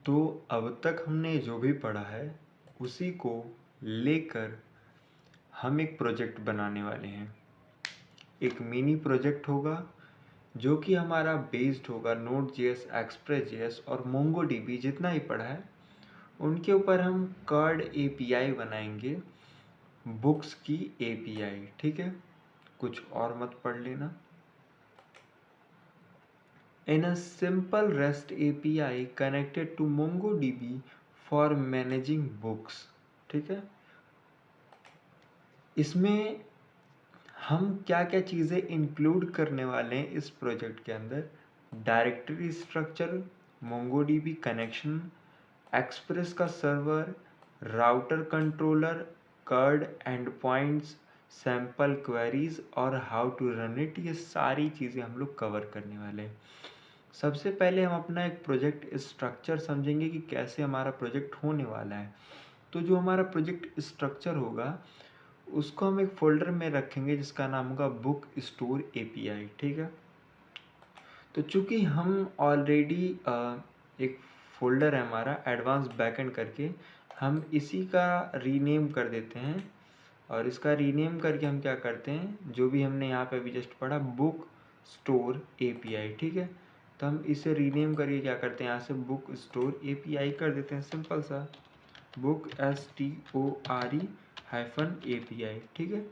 तो अब तक हमने जो भी पढ़ा है उसी को लेकर हम एक प्रोजेक्ट बनाने वाले हैं। एक मिनी प्रोजेक्ट होगा जो कि हमारा बेस्ड होगा Node.js, Express.js और MongoDB जितना ही पढ़ा है उनके ऊपर हम कार्ड API बनाएंगे, बुक्स की API। ठीक है, कुछ और मत पढ़ लेना। In a simple REST API connected to MongoDB for managing books। ठीक है, इसमें हम क्या क्या चीज़ें इंक्लूड करने वाले हैं इस प्रोजेक्ट के अंदर। Directory structure, MongoDB connection, express का server, router controller, CRUD endpoints, sample queries और हाउ टू रन इट, ये सारी चीज़ें हम लोग कवर करने वाले हैं। सबसे पहले हम अपना एक प्रोजेक्ट स्ट्रक्चर समझेंगे कि कैसे हमारा प्रोजेक्ट होने वाला है। तो जो हमारा प्रोजेक्ट स्ट्रक्चर होगा उसको हम एक फोल्डर में रखेंगे जिसका नाम होगा बुक स्टोर API। ठीक है, तो चूंकि हम ऑलरेडी एक फोल्डर है हमारा एडवांस बैकएंड करके, हम इसी का रीनेम कर देते हैं। और इसका रीनेम करके हम क्या करते हैं, जो भी हमने यहाँ पे अभी जस्ट पढ़ा बुक स्टोर API। ठीक है, तो हम इसे रीनेम करके क्या करते हैं, यहाँ से बुक स्टोर API कर देते हैं, सिंपल सा बुक STORE-API। ठीक है,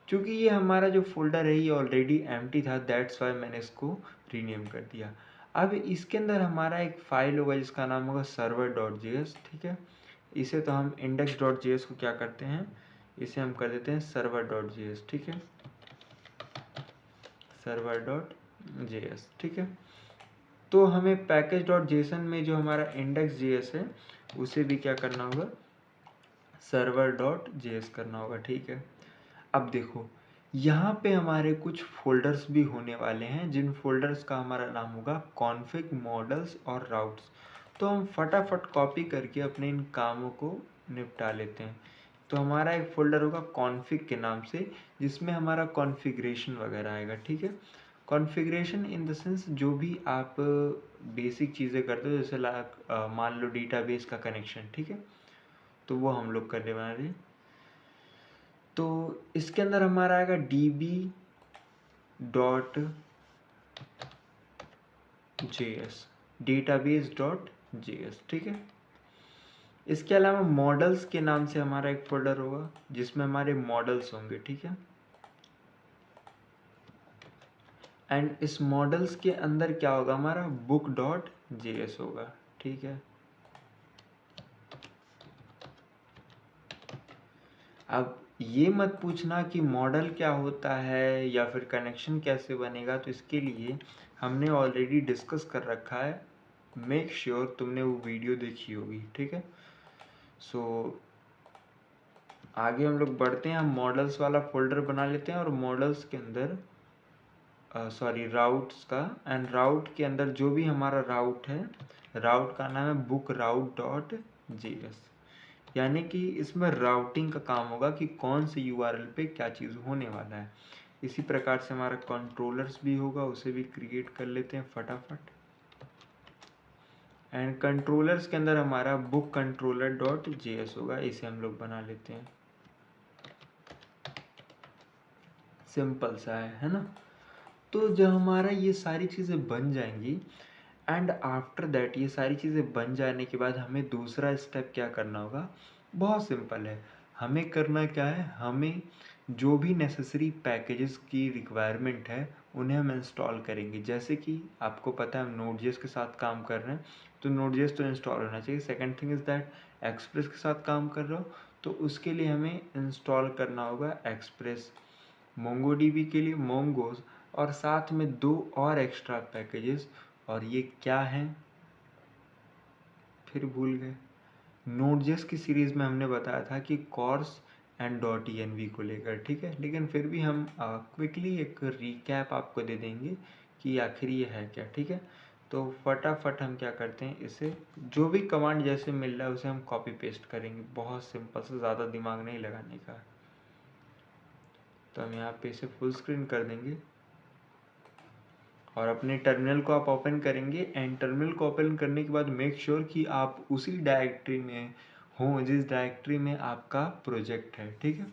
क्योंकि ये हमारा जो फोल्डर है ये ऑलरेडी एम्प्टी था, दैट्स वाई मैंने इसको रीनेम कर दिया। अब इसके अंदर हमारा एक फाइल होगा जिसका नाम होगा server.js। ठीक है, इसे तो हम index.js को क्या करते हैं, इसे हम कर देते हैं server.js। ठीक है, server.js। ठीक है, तो हमें package.json में जो हमारा index.js है उसे भी क्या करना होगा, server.js करना होगा। ठीक है, अब देखो यहाँ पे हमारे कुछ फोल्डर्स भी होने वाले हैं जिन फोल्डर्स का हमारा नाम होगा कॉन्फ़िग, मॉडल्स और राउट्स। तो हम फटाफट कॉपी करके अपने इन कामों को निपटा लेते हैं। तो हमारा एक फोल्डर होगा कॉन्फ़िग के नाम से जिसमें हमारा कॉन्फ़िगरेशन वगैरह आएगा। ठीक है, कॉन्फ़िगरेशन इन द सेंस जो भी आप बेसिक चीज़ें करते हो, जैसे मान लो डेटाबेस का कनेक्शन। ठीक है, तो वो हम लोग करने वाले हैं। तो इसके अंदर हमारा आएगा db.js, database.js। ठीक है, इसके अलावा मॉडल्स के नाम से हमारा एक फोल्डर होगा जिसमें हमारे मॉडल्स होंगे। ठीक है, एंड इस मॉडल्स के अंदर क्या होगा, हमारा book.js होगा। ठीक है, अब ये मत पूछना कि मॉडल क्या होता है या फिर कनेक्शन कैसे बनेगा, तो इसके लिए हमने ऑलरेडी डिस्कस कर रखा है। मेक श्योर तुमने वो वीडियो देखी होगी। ठीक है, सो आगे हम लोग बढ़ते हैं। हम मॉडल्स वाला फोल्डर बना लेते हैं और मॉडल्स के अंदर राउट्स का, एंड राउट के अंदर जो भी हमारा राउट है, राउट का नाम है book.route.js। यानी कि इसमें राउटिंग का काम होगा कि कौन से URL पे क्या चीज़ होने वाला है। इसी प्रकार से हमारा कंट्रोलर्स भी होगा, उसे भी क्रिएट कर लेते हैं फटाफट। एंड कंट्रोलर्स के अंदर हमारा बुक controller.js होगा, इसे हम लोग बना लेते हैं। सिंपल सा है ना। तो जब हमारा ये सारी चीज़ें बन जाएंगी एंड आफ्टर दैट, ये सारी चीज़ें बन जाने के बाद हमें दूसरा स्टेप क्या करना होगा, बहुत सिंपल है। हमें करना क्या है, हमें जो भी नेसेसरी पैकेजेस की रिक्वायरमेंट है उन्हें हम इंस्टॉल करेंगे। जैसे कि आपको पता है हम Node.js के साथ काम कर रहे हैं तो Node.js तो इंस्टॉल होना चाहिए। Second thing is that express के साथ काम कर रहे हो तो उसके लिए हमें इंस्टॉल करना होगा एक्सप्रेस। MongoDB के लिए मोंगोज, और साथ में 2 और एक्स्ट्रा पैकेजेस, और ये क्या हैं फिर भूल गए। Node.js की सीरीज़ में हमने बताया था कि कॉर्स एंड .env को लेकर। ठीक है, लेकिन फिर भी हम क्विकली एक रिकैप आपको दे देंगे कि आखिर ये है क्या। ठीक है, तो फटाफट हम क्या करते हैं, इसे जो भी कमांड जैसे मिल रहा है उसे हम कॉपी पेस्ट करेंगे। बहुत सिंपल से, ज़्यादा दिमाग नहीं लगाने का। तो हम यहाँ पे इसे फुल स्क्रीन कर देंगे और अपने टर्मिनल को आप ओपन करेंगे एंड टर्मिनल को ओपन करने के बाद मेक श्योर कि आप उसी डायरेक्टरी में हो जिस डायरेक्टरी में आपका प्रोजेक्ट है, ठीक है।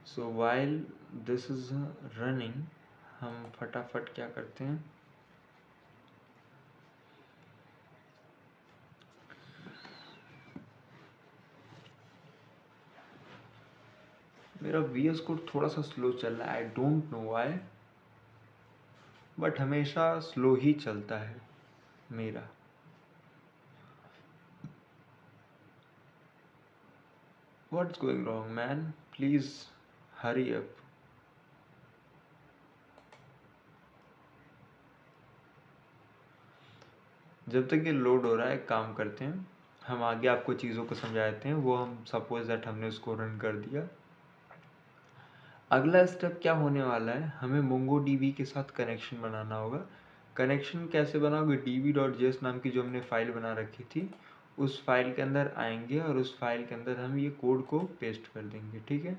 So while this is running, हम फटाफट क्या करते हैं, मेरा VS कोड थोड़ा सा स्लो चल रहा है, I don't know why, but हमेशा स्लो ही चलता है मेरा। What's going wrong man, please hurry up. जब तक ये लोड हो रहा है, काम करते हैं, हम आगे आपको चीज़ों को समझाते हैं। वो हम सपोज दैट हमने उसको रन कर दिया। अगला स्टेप क्या होने वाला है, हमें MongoDB के साथ कनेक्शन बनाना होगा। कनेक्शन कैसे बनाओगे, db.js नाम की जो हमने फाइल बना रखी थी उस फाइल के अंदर आएंगे और उस फाइल के अंदर हम ये कोड को पेस्ट कर देंगे, ठीक है।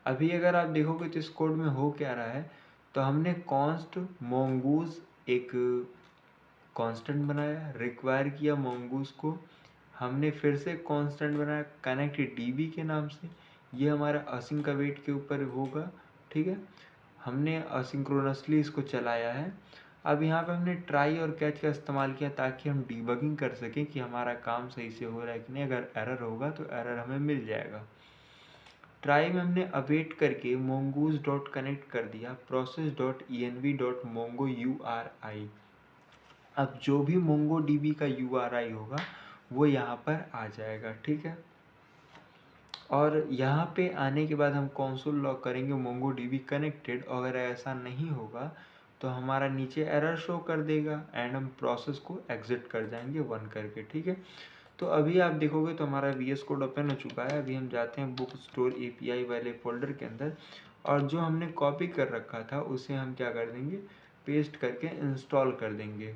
अभी अगर आप देखोगे तो इस कोड में हो क्या रहा है, तो हमने कॉन्स्ट mongoose एक कांस्टेंट बनाया, रिक्वायर किया mongoose को, हमने फिर से कांस्टेंट बनाया कनेक्ट db के नाम से, ये हमारा असिंक अवेट के ऊपर होगा, ठीक है। हमने असिंक्रोनसली इसको चलाया है। अब यहाँ पे हमने ट्राई और कैच का इस्तेमाल किया ताकि हम डिबगिंग कर सकें कि हमारा काम सही से हो रहा है कि नहीं। अगर एरर होगा तो एरर हमें मिल जाएगा। ट्राई में हमने अवेट करके mongoose डॉट कनेक्ट कर दिया process dot env dot mongo URI। अब जो भी MongoDB का URI होगा वो यहाँ पर आ जाएगा, ठीक है। और यहाँ पे आने के बाद हम कंसोल लॉग करेंगे MongoDB कनेक्टेड, और अगर ऐसा नहीं होगा तो हमारा नीचे एरर शो कर देगा एंड हम प्रोसेस को एग्जिट कर जाएंगे 1 करके, ठीक है। तो अभी आप देखोगे तो हमारा VS कोड ओपन हो चुका है। अभी हम जाते हैं बुक स्टोर API वाले फोल्डर के अंदर, और जो हमने कॉपी कर रखा था उसे हम क्या कर देंगे, पेस्ट करके इंस्टॉल कर देंगे।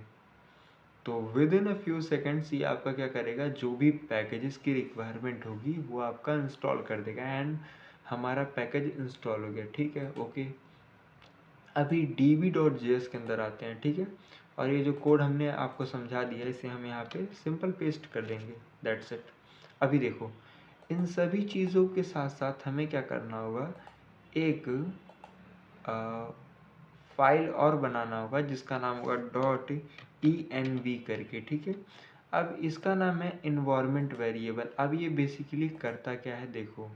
तो with in a few seconds ये आपका क्या करेगा, जो भी पैकेजेस की रिक्वायरमेंट होगी वो आपका इंस्टॉल कर देगा एंड हमारा पैकेज इंस्टॉल हो गया, ठीक है, ओके। अभी db.js के अंदर आते हैं, ठीक है। और ये जो कोड हमने आपको समझा दिया इसे हम यहाँ पे सिंपल पेस्ट कर देंगे, दैट्स इट। अभी देखो इन सभी चीज़ों के साथ साथ हमें क्या करना होगा, एक फाइल और बनाना होगा जिसका नाम होगा .env करके, ठीक है। अब इसका नाम है इन्वायरमेंट वेरिएबल। अब ये बेसिकली करता क्या है देखो,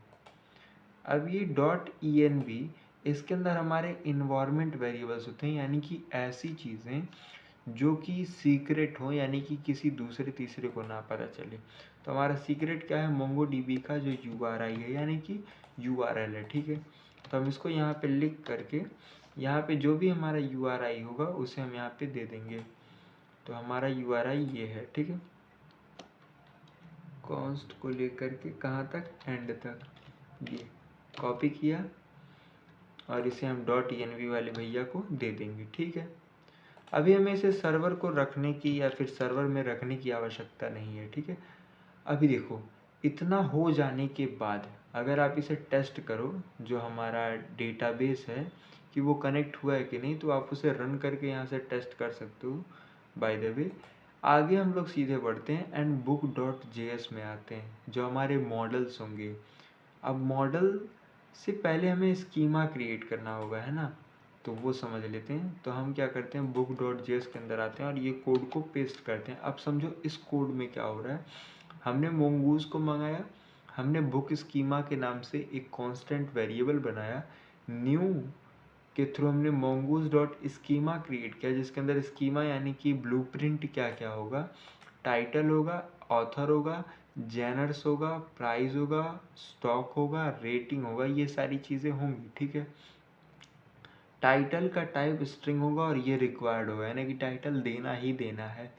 अब ये .env इसके अंदर हमारे इन्वायरमेंट वेरिएबल्स होते हैं, यानी कि ऐसी चीज़ें जो कि सीक्रेट हो, यानी कि किसी दूसरे तीसरे को ना पता चले। तो हमारा सीक्रेट क्या है, MongoDB का जो URI है यानी कि URL है, ठीक है। तो हम इसको यहाँ पे लिख करके यहाँ पे जो भी हमारा URI होगा उसे हम यहाँ पे दे देंगे। तो हमारा URI ये है, ठीक है। कॉन्स्ट को लेकर के कहाँ तक, एंड तक, ये कॉपी किया और इसे हम .env वाले भैया को दे देंगे, ठीक है। अभी हमें इसे सर्वर को रखने की या फिर सर्वर में रखने की आवश्यकता नहीं है, ठीक है। अभी देखो इतना हो जाने के बाद अगर आप इसे टेस्ट करो, जो हमारा डेटाबेस है कि वो कनेक्ट हुआ है कि नहीं, तो आप उसे रन करके यहाँ से टेस्ट कर सकते हो। बाय द वे आगे हम लोग सीधे बढ़ते हैं एंड book.js में आते हैं जो हमारे मॉडल्स होंगे। अब मॉडल से पहले हमें स्कीमा क्रिएट करना होगा, है ना, तो वो समझ लेते हैं। तो हम क्या करते हैं, book.js के अंदर आते हैं और ये कोड को पेस्ट करते हैं। अब समझो इस कोड में क्या हो रहा है, हमने mongoose को मंगाया, हमने बुक स्कीमा के नाम से एक कांस्टेंट वेरिएबल बनाया, न्यू के थ्रू हमने mongoose डॉट स्कीमा क्रिएट किया जिसके अंदर स्कीमा यानी कि ब्लूप्रिंट क्या क्या होगा, टाइटल होगा, ऑथर होगा, जेनर्स होगा, प्राइस होगा, स्टॉक होगा, रेटिंग होगा, ये सारी चीज़ें होंगी, ठीक है। टाइटल का टाइप स्ट्रिंग होगा और ये रिक्वायर्ड होगा, यानी कि टाइटल देना ही देना है।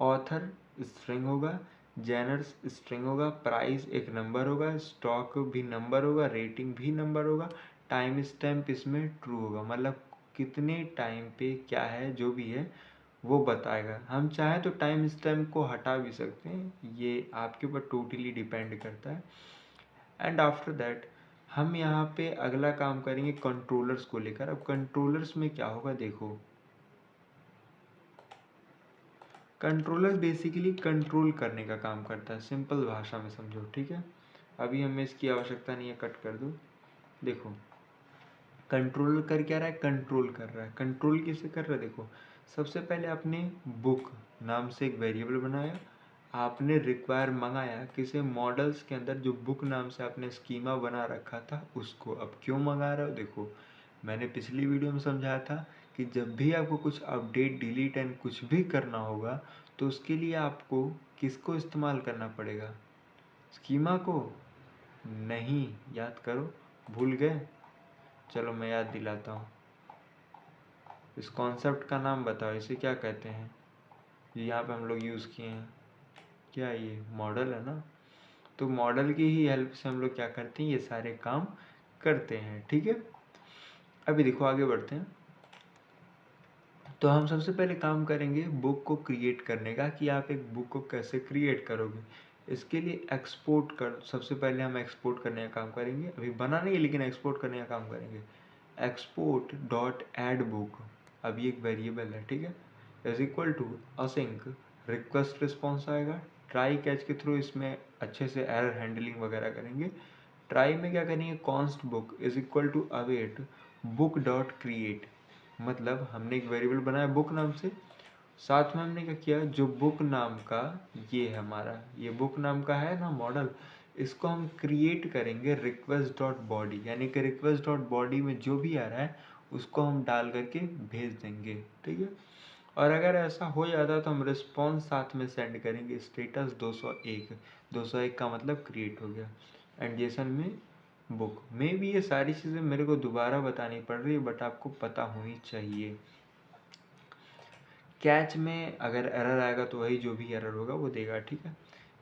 ऑथर स्ट्रिंग होगा, जेनर्स स्ट्रिंग होगा, प्राइस एक नंबर होगा, स्टॉक भी नंबर होगा, रेटिंग भी नंबर होगा, टाइम स्टैम्प इसमें ट्रू होगा, मतलब कितने टाइम पे क्या है जो भी है वो बताएगा। हम चाहें तो टाइम स्टैम्प को हटा भी सकते हैं, ये आपके ऊपर टोटली डिपेंड करता है। एंड आफ्टर दैट हम यहाँ पे अगला काम करेंगे कंट्रोलर्स को लेकर। अब कंट्रोलर्स में क्या होगा देखो, कंट्रोलर बेसिकली कंट्रोल करने का काम करता है, सिंपल भाषा में समझो, ठीक है। अभी हमें इसकी आवश्यकता नहीं है, कट कर दो। देखो कंट्रोलर कर क्या रहा है, कंट्रोल कर रहा है। कंट्रोल किसे कर रहा है देखो, सबसे पहले आपने बुक नाम से एक वेरिएबल बनाया, आपने रिक्वायर मंगाया किसे, मॉडल्स के अंदर जो बुक नाम से आपने स्कीमा बना रखा था उसको। अब क्यों मंगा रहे हो देखो, मैंने पिछली वीडियो में समझाया था कि जब भी आपको कुछ अपडेट डिलीट एंड कुछ भी करना होगा तो उसके लिए आपको किसको इस्तेमाल करना पड़ेगा, स्कीमा को। नहीं, याद करो, भूल गए, चलो मैं याद दिलाता हूँ। इस कॉन्सेप्ट का नाम बताओ, इसे क्या कहते हैं, यहाँ पे हम लोग यूज़ किए हैं, क्या ये मॉडल है ना। तो मॉडल की ही हेल्प से हम लोग क्या करते हैं, ये सारे काम करते हैं, ठीक है। अभी देखो आगे बढ़ते हैं। तो हम सबसे पहले काम करेंगे बुक को क्रिएट करने का, कि आप एक बुक को कैसे क्रिएट करोगे। इसके लिए एक्सपोर्ट कर, सबसे पहले हम एक्सपोर्ट करने का काम करेंगे, अभी बना नहीं है लेकिन एक्सपोर्ट करने का काम करेंगे। एक्सपोर्ट डॉट एड बुक, अब ये एक वेरिएबल है, ठीक है, is equal to async request response आएगा। ट्राई कैच के थ्रू इसमें अच्छे से एरर हैंडलिंग वगैरह करेंगे। ट्राई में क्या करेंगे, const book is equal to await book dot create, मतलब हमने एक वेरिएबल बनाया बुक नाम से, साथ में हमने क्या किया, जो बुक नाम का ये है हमारा, ये बुक नाम का है ना मॉडल, इसको हम क्रिएट करेंगे रिक्वेस्ट डॉट बॉडी, यानी कि रिक्वेस्ट डॉट बॉडी में जो भी आ रहा है उसको हम डाल करके भेज देंगे, ठीक है। और अगर ऐसा हो जाता है तो हम रिस्पॉन्स साथ में सेंड करेंगे, स्टेटस 201, 201 का मतलब क्रिएट हो गया। एंड जेसन में बुक में भी ये सारी चीज़ें मेरे को दोबारा बतानी पड़ रही है, बट आपको पता होनी चाहिए। कैच में अगर एरर आएगा तो वही जो भी एरर होगा वो देगा, ठीक है।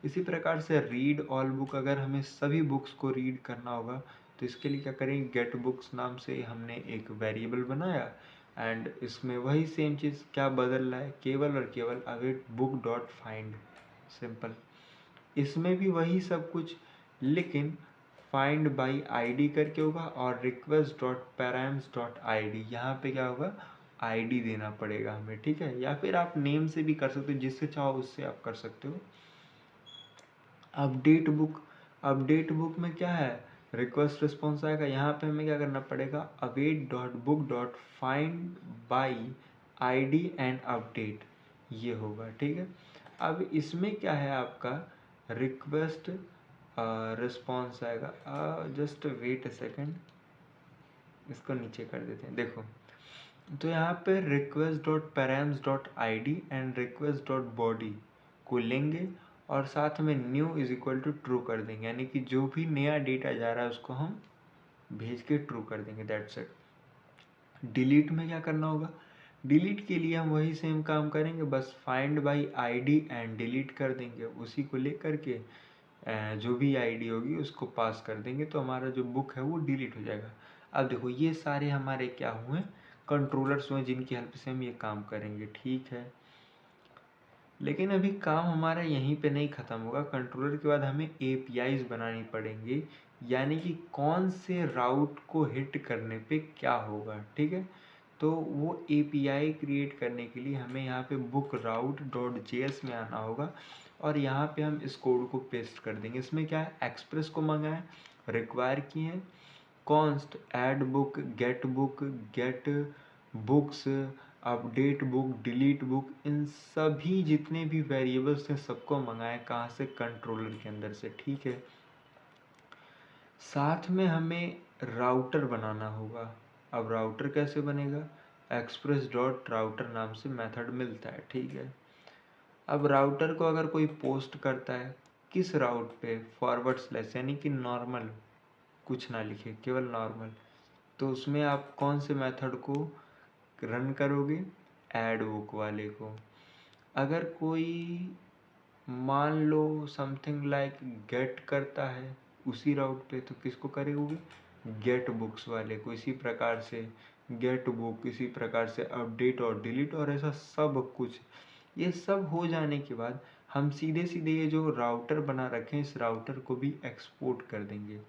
इसी प्रकार से रीड ऑल बुक, अगर हमें सभी बुक्स को रीड करना होगा तो इसके लिए क्या करेंगे, गेट बुक्स नाम से हमने एक वेरिएबल बनाया, एंड इसमें वही सेम चीज़, क्या बदल रहा है, केवल और केवल await book dot find, simple. इसमें भी वही सब कुछ, लेकिन फाइंड बाई आईडी करके होगा, और request dot params dot ID, यहाँ पे क्या होगा, आईडी देना पड़ेगा हमें, ठीक है। या फिर आप नेम से भी कर सकते हो, जिससे चाहो उससे आप कर सकते हो। अपडेट बुक, अपडेट बुक में क्या है, रिक्वेस्ट रिस्पॉन्स आएगा, यहाँ पे हमें क्या करना पड़ेगा, await dot book dot find by ID and update, ये होगा, ठीक है। अब इसमें क्या है आपका, रिक्वेस्ट रिस्पॉन्स आएगा, जस्ट वेट अ सेकेंड, इसको नीचे कर देते हैं। देखो तो यहाँ पे request dot params dot I D and request dot body को लेंगे और साथ में new is equal to true कर देंगे, यानी कि जो भी नया डेटा जा रहा है उसको हम भेज के ट्रू कर देंगे, दैट्स इट। डिलीट में क्या करना होगा, डिलीट के लिए हम वही सेम काम करेंगे, बस find by ID and delete कर देंगे, उसी को लेकर के जो भी आईडी होगी उसको पास कर देंगे, तो हमारा जो बुक है वो डिलीट हो जाएगा। अब देखो ये सारे हमारे क्या हुए, कंट्रोलर्स हुए जिनकी हेल्प से हम ये काम करेंगे, ठीक है। लेकिन अभी काम हमारा यहीं पे नहीं ख़त्म होगा, कंट्रोलर के बाद हमें एपीआईज बनानी पड़ेंगी, यानी कि कौन से राउट को हिट करने पे क्या होगा, ठीक है। तो वो एपीआई क्रिएट करने के लिए हमें यहाँ पे बुक राउट डॉट जेएस में आना होगा, और यहाँ पे हम इस कोड को पेस्ट कर देंगे। इसमें क्या है, एक्सप्रेस को मंगाएं, रिक्वायर किए हैं, const add book, get books, update book, delete book, इन सभी जितने भी वेरिएबल्स हैं सबको मंगाएं, कहाँ से, कंट्रोलर के अंदर से, ठीक है। साथ में हमें राउटर बनाना होगा। अब राउटर कैसे बनेगा, एक्सप्रेस डॉट राउटर नाम से मेथड मिलता है, ठीक है। अब राउटर को अगर कोई पोस्ट करता है किस राउट पे, फॉरवर्ड स्लैश, यानी कि नॉर्मल, कुछ ना लिखे, केवल नॉर्मल, तो उसमें आप कौन से मेथड को रन करोगे, ऐड बुक वाले को। अगर कोई मान लो समथिंग लाइक गेट करता है उसी राउट पे, तो किसको करोगे, गेट बुक्स वाले को। इसी प्रकार से गेट बुक, इसी प्रकार से अपडेट और डिलीट, और ऐसा सब कुछ। ये सब हो जाने के बाद हम सीधे सीधे ये जो राउटर बना रखे हैं इस राउटर को भी एक्सपोर्ट कर देंगे।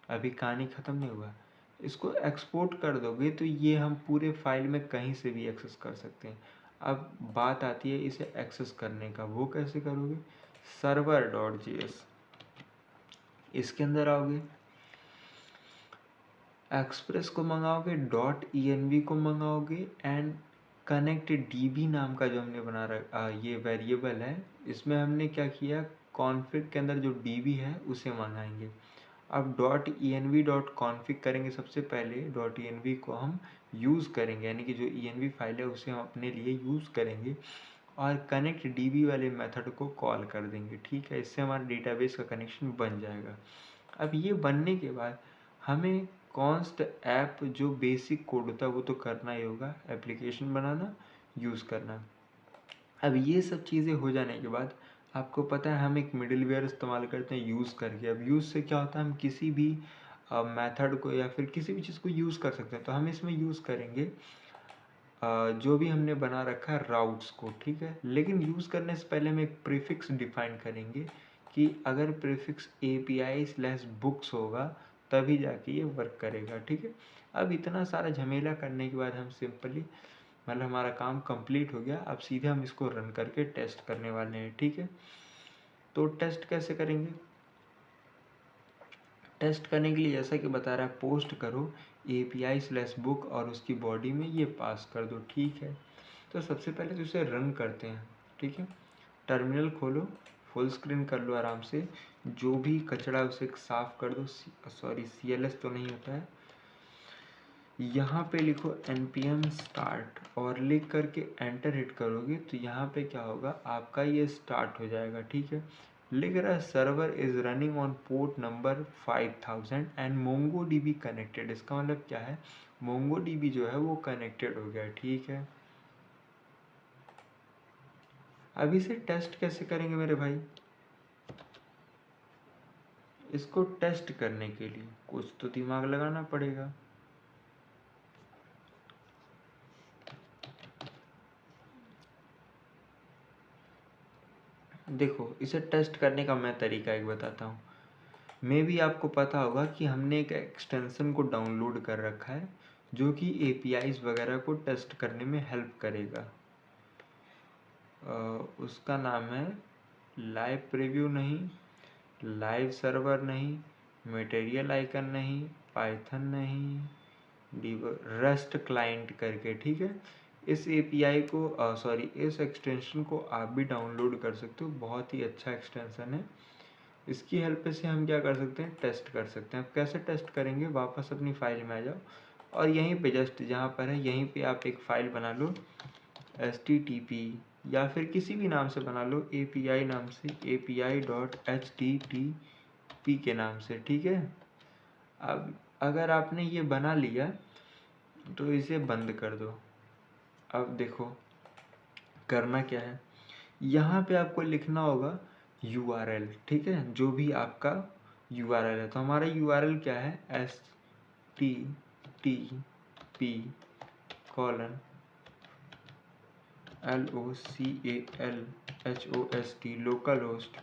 अभी कहानी ख़त्म नहीं हुआ। इसको एक्सपोर्ट कर दोगे तो ये हम पूरे फाइल में कहीं से भी एक्सेस कर सकते हैं। अब बात आती है इसे एक्सेस करने का, वो कैसे करोगे? server.js, इसके अंदर आओगे, एक्सप्रेस को मंगाओगे, .env को मंगाओगे एंड कनेक्ट db नाम का जो हमने बना रखा ये वेरिएबल है, इसमें हमने क्या किया, कॉन्फ़िग के अंदर जो db है उसे मंगाएंगे। अब .env.config करेंगे, सबसे पहले .env को हम यूज़ करेंगे, यानी कि जो env फाइल है उसे हम अपने लिए यूज़ करेंगे और कनेक्ट db वाले मेथड को कॉल कर देंगे। ठीक है, इससे हमारा डेटाबेस का कनेक्शन बन जाएगा। अब ये बनने के बाद हमें कॉन्स्ट ऐप जो बेसिक कोड होता है वो तो करना ही होगा, एप्लीकेशन बनाना, यूज़ करना। अब ये सब चीज़ें हो जाने के बाद आपको पता है हम एक मिडिलवेयर इस्तेमाल करते हैं यूज़ करके। अब यूज़ से क्या होता है, हम किसी भी मेथड को या फिर किसी भी चीज़ को यूज़ कर सकते हैं। तो हम इसमें यूज़ करेंगे जो भी हमने बना रखा है राउट्स को। ठीक है, लेकिन यूज़ करने से पहले हम एक प्रीफिक्स डिफाइन करेंगे कि अगर प्रीफिक्स API/books होगा तभी जाके ये वर्क करेगा। ठीक है, अब इतना सारा झमेला करने के बाद हम सिंपली, मतलब हमारा काम कंप्लीट हो गया। अब सीधे हम इसको रन करके टेस्ट करने वाले हैं। ठीक है, तो टेस्ट कैसे करेंगे? टेस्ट करने के लिए जैसा कि बता रहा है, पोस्ट करो API/book और उसकी बॉडी में ये पास कर दो। ठीक है, तो सबसे पहले तो इसे रन करते हैं। ठीक है, टर्मिनल खोलो, फुल स्क्रीन कर लो आराम से, जो भी कचरा है उसे साफ कर दो। सॉरी, CLS तो नहीं होता है। यहाँ पे लिखो npm start और लिख करके एंटर हिट करोगे तो यहाँ पे क्या होगा, आपका ये स्टार्ट हो जाएगा। ठीक है, लिख रहा है server is running on port number 5000 and MongoDB connected. इसका मतलब क्या है, MongoDB जो है वो कनेक्टेड हो गया। ठीक है, अब इसे टेस्ट कैसे करेंगे मेरे भाई? इसको टेस्ट करने के लिए कुछ तो दिमाग लगाना पड़ेगा। देखो, इसे टेस्ट करने का मैं तरीका एक बताता हूँ। मे भी आपको पता होगा कि हमने एक एक्सटेंशन को डाउनलोड कर रखा है जो कि APIs वगैरह को टेस्ट करने में हेल्प करेगा। उसका नाम है लाइव प्रीव्यू नहीं, लाइव सर्वर नहीं, मटेरियल आइकन नहीं, पाइथन नहीं, रस्ट क्लाइंट करके। ठीक है, इस API को सॉरी इस एक्सटेंशन को आप भी डाउनलोड कर सकते हो, बहुत ही अच्छा एक्सटेंशन है। इसकी हेल्प से हम क्या कर सकते हैं, टेस्ट कर सकते हैं। अब कैसे टेस्ट करेंगे, वापस अपनी फाइल में आ जाओ और यहीं पे जस्ट जहाँ पर है यहीं पे आप एक फ़ाइल बना लो, HTTP या फिर किसी भी नाम से बना लो, API नाम से, API.http के नाम से। ठीक है, अब अगर आपने ये बना लिया तो इसे बंद कर दो। अब देखो करना क्या है, यहाँ पे आपको लिखना होगा URL। ठीक है, जो भी आपका URL है, तो हमारा URL क्या है, http://localhost localhost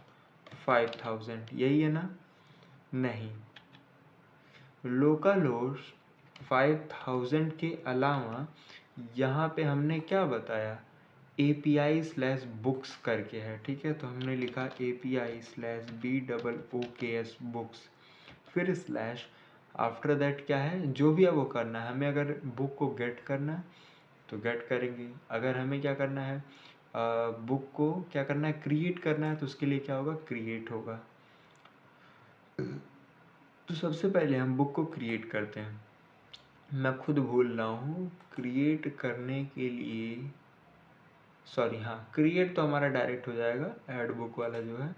5000, यही है ना? नहीं, लोकलहोस्ट 5000 के अलावा यहाँ पे हमने क्या बताया, API/books करके है। ठीक है, तो हमने लिखा API/BOOKS books, फिर स्लैश, आफ्टर दैट क्या है, जो भी है वो करना है। हमें अगर बुक को गेट करना है तो गेट करेंगे, अगर हमें क्या करना है, बुक को क्या करना है, क्रिएट करना है, तो उसके लिए क्या होगा, क्रिएट होगा। तो सबसे पहले हम बुक को क्रिएट करते हैं। मैं खुद भूल रहा हूँ, क्रिएट करने के लिए, सॉरी हाँ, क्रिएट तो हमारा डायरेक्ट हो जाएगा, ऐड बुक वाला जो है,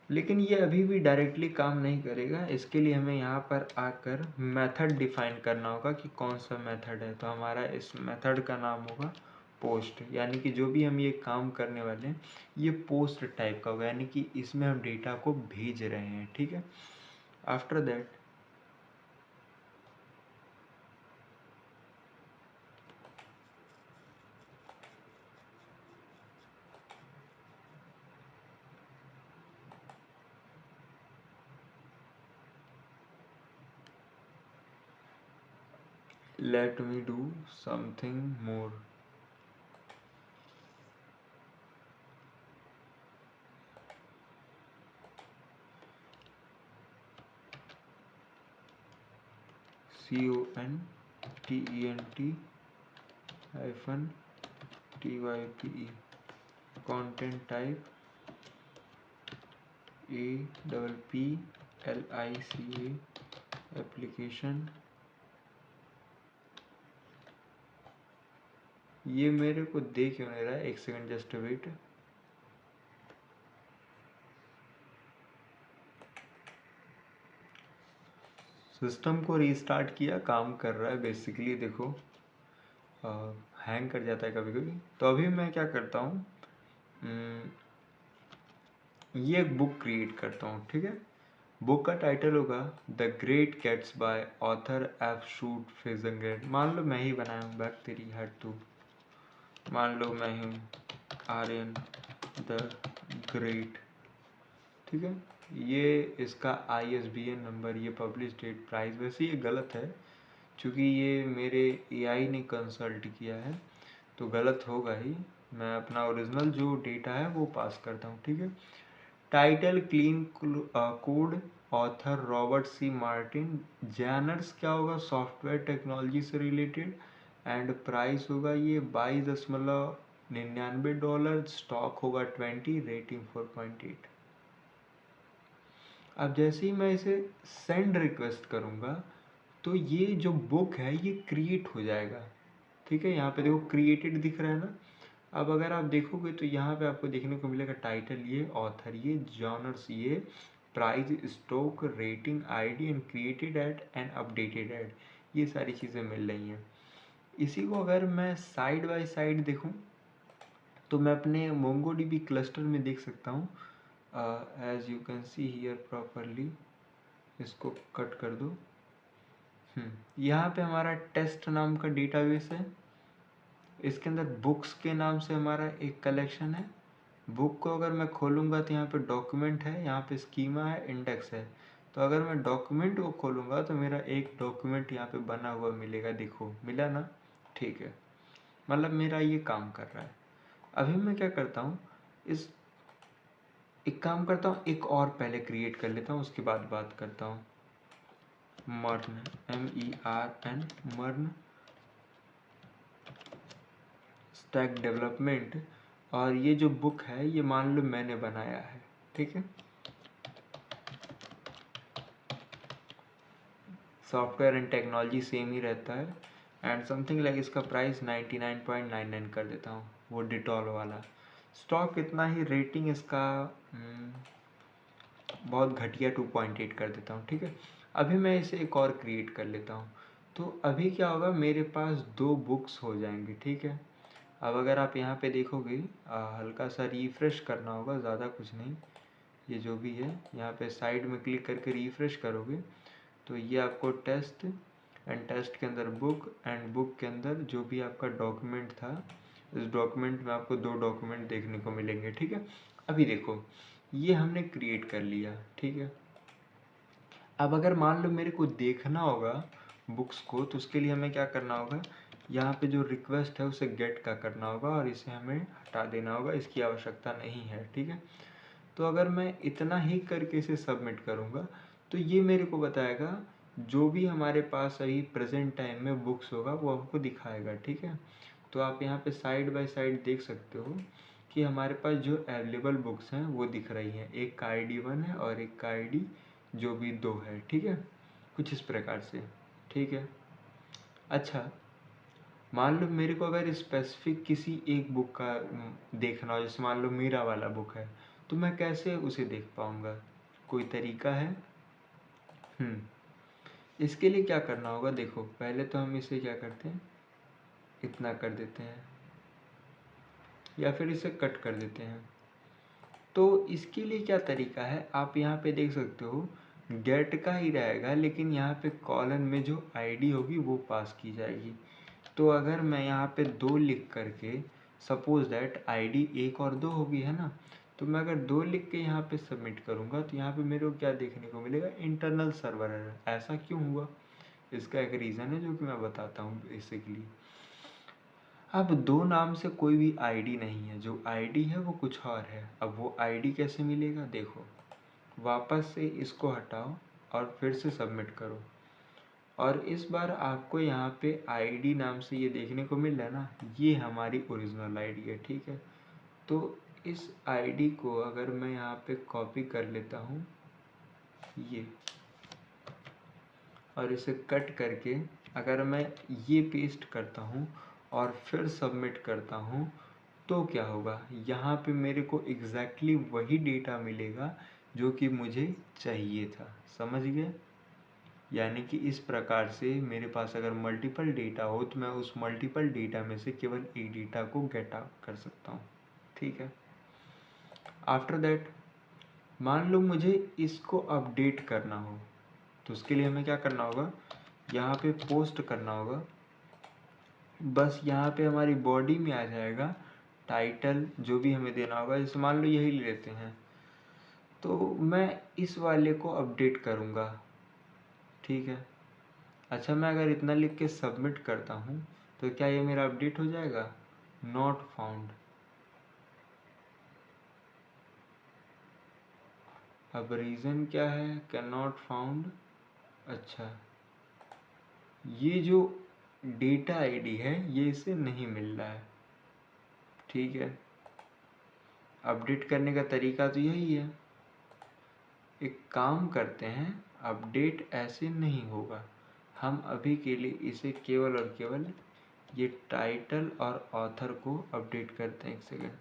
लेकिन ये अभी भी डायरेक्टली काम नहीं करेगा। इसके लिए हमें यहाँ पर आकर मेथड डिफाइन करना होगा कि कौन सा मेथड है। तो हमारा इस मेथड का नाम होगा पोस्ट, यानी कि जो भी हम ये काम करने वाले हैं ये पोस्ट टाइप का होगा, यानी कि इसमें हम डेटा को भेज रहे हैं। ठीक है, after that let me do something more. content hyphen type content type applica application. ये मेरे को दे क्यों नहीं रहा है, एक सेकंड जस्ट वेट. सिस्टम को रीस्टार्ट किया, काम कर रहा है बेसिकली. देखो हैंग कर जाता है कभी कभी. तो अभी मैं क्या करता हूँ, ये एक बुक क्रिएट करता हूँ. ठीक है, बुक का टाइटल होगा the Great Gatsby author F Scott Fitzgerald. मान लो मैं ही बनाया हूँ, बैक तेरी हेड तू. मान लो मैं हूँ आर्यन द ग्रेट. ठीक है, ये इसका ISBN नंबर, ये पब्लिश डेट, प्राइस. वैसे ये गलत है क्योंकि ये मेरे AI ने कंसल्ट किया है, तो गलत होगा ही. मैं अपना ओरिजिनल जो डेटा है वो पास करता हूँ. ठीक है, title clean code, author Robert C Martin, genres क्या होगा, सॉफ्टवेयर टेक्नोलॉजी से रिलेटेड, एंड प्राइस होगा ये $22.99. स्टॉक होगा 20, रेटिंग 4.8. अब जैसे ही मैं इसे सेंड रिक्वेस्ट करूँगा तो ये जो बुक है ये क्रिएट हो जाएगा. ठीक है, यहाँ पे देखो क्रिएटेड दिख रहा है ना. अब अगर आप देखोगे तो यहाँ पे आपको देखने को मिलेगा टाइटल ये, ऑथर ये, जॉनर्स ये, price, stock, rating, ID and created at and updated at. ये सारी चीज़ें मिल रही हैं. इसी को अगर मैं साइड बाय साइड देखूँ तो मैं अपने MongoDB क्लस्टर में देख सकता हूँ. As you can see here properly, इसको कट कर दो. यहाँ पे हमारा टेस्ट नाम का डेटाबेस है. इसके अंदर बुक्स के नाम से हमारा एक कलेक्शन है. बुक को अगर मैं खोलूँगा तो यहाँ पे डॉक्यूमेंट है, यहाँ पे स्कीमा है, इंडेक्स है. तो अगर मैं डॉक्यूमेंट को खोलूँगा तो मेरा एक डॉक्यूमेंट यहाँ पे बना हुआ मिलेगा. देखो मिला ना. ठीक है, मतलब मेरा ये काम कर रहा है. अभी मैं क्या करता हूँ, एक काम करता हूँ, एक और पहले क्रिएट कर लेता हूँ, उसके बाद बात करता हूँ. मर्न, MERN, मर्न स्टैक डेवलपमेंट. और ये जो बुक है ये मान लो मैंने बनाया है. ठीक है, सॉफ्टवेयर एंड टेक्नोलॉजी सेम ही रहता है. एंड समथिंग लाइक इसका प्राइस 99.99 कर देता हूँ, वो डिटॉल वाला. स्टॉक इतना ही, रेटिंग इसका बहुत घटिया 2.8 कर देता हूँ. ठीक है, अभी मैं इसे एक और क्रिएट कर लेता हूँ. तो अभी क्या होगा, मेरे पास 2 बुक्स हो जाएंगी. ठीक है, अब अगर आप यहाँ पे देखोगे, हल्का सा रिफ्रेश करना होगा, ज़्यादा कुछ नहीं. ये जो भी है यहाँ पे साइड में क्लिक करके रिफ्रेश करोगे तो ये आपको टेस्ट एंड टेस्ट के अंदर बुक एंड बुक के अंदर जो भी आपका डॉक्यूमेंट था, इस डॉक्यूमेंट में आपको 2 डॉक्यूमेंट देखने को मिलेंगे. ठीक है, अभी देखो ये हमने क्रिएट कर लिया. ठीक है, अब अगर मान लो मेरे को देखना होगा बुक्स को, तो उसके लिए हमें क्या करना होगा, यहाँ पे जो रिक्वेस्ट है उसे गेट का करना होगा और इसे हमें हटा देना होगा, इसकी आवश्यकता नहीं है. ठीक है, तो अगर मैं इतना ही करके इसे सबमिट करूँगा तो ये मेरे को बताएगा जो भी हमारे पास अभी प्रेजेंट टाइम में बुक्स होगा वो हमको दिखाएगा. ठीक है, तो आप यहाँ पे साइड बाय साइड देख सकते हो कि हमारे पास जो अवेलेबल बुक्स हैं वो दिख रही हैं. एक का ID 1 है और एक का ID जो भी 2 है. ठीक है, कुछ इस प्रकार से. ठीक है, अच्छा मान लो मेरे को अगर स्पेसिफिक किसी एक बुक का देखना हो, जैसे मान लो मीरा वाला बुक है, तो मैं कैसे उसे देख पाऊँगा, कोई तरीका है? इसके लिए क्या करना होगा, देखो पहले तो हम इसे क्या करते हैं, इतना कर देते हैं या फिर इसे कट कर देते हैं. तो इसके लिए क्या तरीका है, आप यहाँ पे देख सकते हो गेट का ही रहेगा, लेकिन यहाँ पे कॉलन में जो ID होगी वो पास की जाएगी. तो अगर मैं यहाँ पे 2 लिख करके, सपोज दैट ID 1 और 2 होगी है ना, तो मैं अगर 2 लिख के यहाँ पे सबमिट करूँगा तो यहाँ पे मेरे को क्या देखने को मिलेगा, इंटरनल सर्वर एरर. ऐसा क्यों हुआ, इसका एक रीज़न है जो कि मैं बताता हूँ बेसिकली। अब दो नाम से कोई भी आईडी नहीं है, जो आईडी है वो कुछ और है। अब वो आईडी कैसे मिलेगा, देखो वापस से इसको हटाओ और फिर से सबमिट करो, और इस बार आपको यहाँ पे आईडी नाम से ये देखने को मिल रहा है ना, ये हमारी ओरिजिनल आईडी है, ठीक है। तो इस आईडी को अगर मैं यहाँ पे कॉपी कर लेता हूँ ये, और इसे कट करके अगर मैं ये पेस्ट करता हूँ और फिर सबमिट करता हूँ, तो क्या होगा, यहाँ पे मेरे को एग्जैक्टली वही डेटा मिलेगा जो कि मुझे चाहिए था। समझ गए? यानी कि इस प्रकार से मेरे पास अगर मल्टीपल डेटा हो तो मैं उस मल्टीपल डेटा में से केवल एक डेटा को गेट आउट कर सकता हूँ, ठीक है। आफ्टर दैट मान लो मुझे इसको अपडेट करना हो, तो उसके लिए हमें क्या करना होगा, यहाँ पे पोस्ट करना होगा। बस यहाँ पे हमारी बॉडी में आ जाएगा टाइटल, जो भी हमें देना होगा, जैसे मान लो यही ले लेते हैं, तो मैं इस वाले को अपडेट करूँगा, ठीक है। अच्छा, मैं अगर इतना लिख के सबमिट करता हूँ तो क्या ये मेरा अपडेट हो जाएगा, नॉट फाउंड। अब रीज़न क्या है, कैन नॉट फाउंड। अच्छा, ये जो डेटा आईडी है ये इसे नहीं मिल रहा है, ठीक है। अपडेट करने का तरीका तो यही है। एक काम करते हैं, अपडेट ऐसे नहीं होगा, हम अभी के लिए इसे केवल और केवल ये टाइटल और ऑथर को अपडेट करते हैं। एक सेकेंड,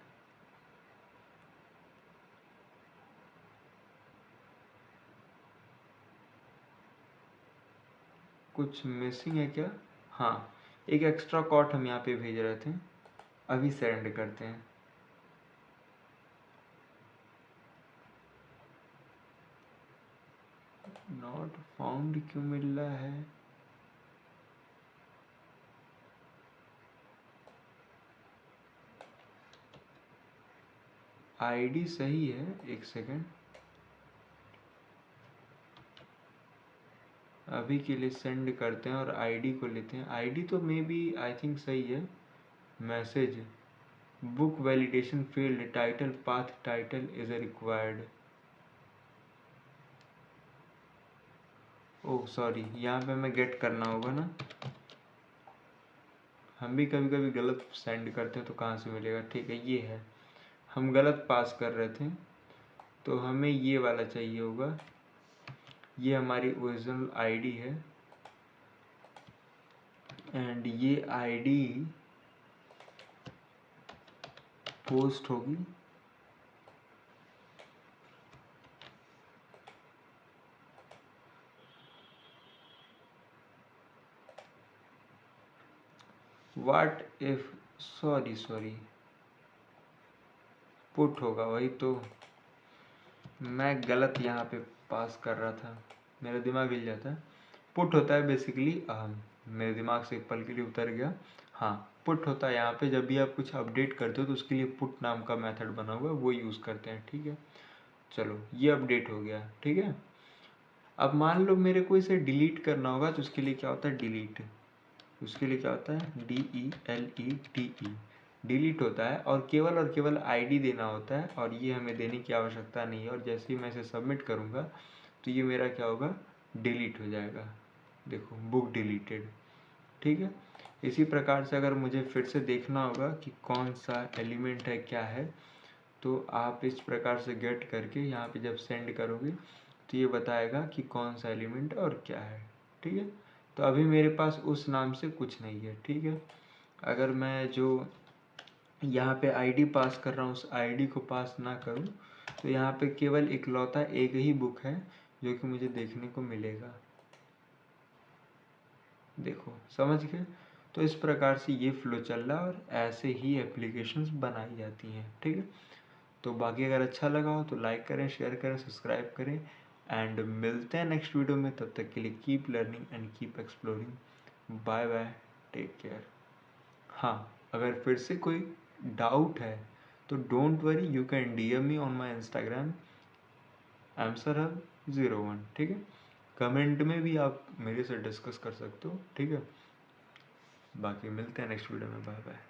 कुछ मिसिंग है क्या? हाँ, एक एक्स्ट्रा कॉट हम यहाँ पे भेज रहे थे, अभी सेंड करते हैं। नॉट फाउंड क्यों मिल रहा है? आईडी सही है, एक सेकेंड, अभी के लिए सेंड करते हैं और आईडी को लेते हैं। आईडी तो मे बी आई थिंक सही है। Message, book validation field title path title is required. Oh sorry, यहाँ पे हमें गेट करना होगा ना, हम भी कभी कभी गलत सेंड करते हैं तो कहाँ से मिलेगा। ठीक है, ये है, हम गलत पास कर रहे थे, तो हमें ये वाला चाहिए होगा। ये हमारी ओरिजिनल आईडी है एंड ये आईडी पोस्ट होगी। व्हाट इफ, सॉरी पुट होगा, वही तो मैं गलत यहाँ पे पास कर रहा था, मेरा दिमाग हिल जाता है। पुट होता है बेसिकली, मेरे दिमाग से एक पल के लिए उतर गया। हाँ, पुट होता है यहाँ पे, जब भी आप कुछ अपडेट करते हो तो उसके लिए पुट नाम का मेथड बना हुआ है, वो यूज़ करते हैं, ठीक है। चलो, ये अपडेट हो गया, ठीक है। अब मान लो मेरे को इसे डिलीट करना होगा, तो उसके लिए क्या होता है, डिलीट, उसके लिए क्या होता है, DELETE, डिलीट होता है, और केवल आईडी देना होता है, और ये हमें देने की आवश्यकता नहीं है। और जैसे ही मैं इसे सबमिट करूँगा तो ये मेरा क्या होगा, डिलीट हो जाएगा। देखो, बुक डिलीटेड, ठीक है। इसी प्रकार से अगर मुझे फिर से देखना होगा कि कौन सा एलिमेंट है, क्या है, तो आप इस प्रकार से गेट करके यहाँ पे जब सेंड करोगे तो ये बताएगा कि कौन सा एलिमेंट और क्या है, ठीक है। तो अभी मेरे पास उस नाम से कुछ नहीं है, ठीक है। अगर मैं जो यहाँ पे आईडी पास कर रहा हूँ उस आईडी को पास ना करूँ, तो यहाँ पे केवल इकलौता एक ही बुक है जो कि मुझे देखने को मिलेगा। देखो, समझ गए? तो इस प्रकार से ये फ्लो चल रहा है और ऐसे ही एप्लीकेशंस बनाई जाती हैं, ठीक है। तो बाकी अगर अच्छा लगा हो तो लाइक करें, शेयर करें, सब्सक्राइब करें, एंड मिलते हैं नेक्स्ट वीडियो में। तब तक के लिए keep learning and keep exploring. Bye bye, take care. हाँ, अगर फिर से कोई डाउट है तो don't worry, you can DM me on my Instagram, AnswerHub01, ठीक है। कमेंट में भी आप मेरे से डिस्कस कर सकते हो, ठीक है। बाकी मिलते हैं नेक्स्ट वीडियो में, बाय बाय।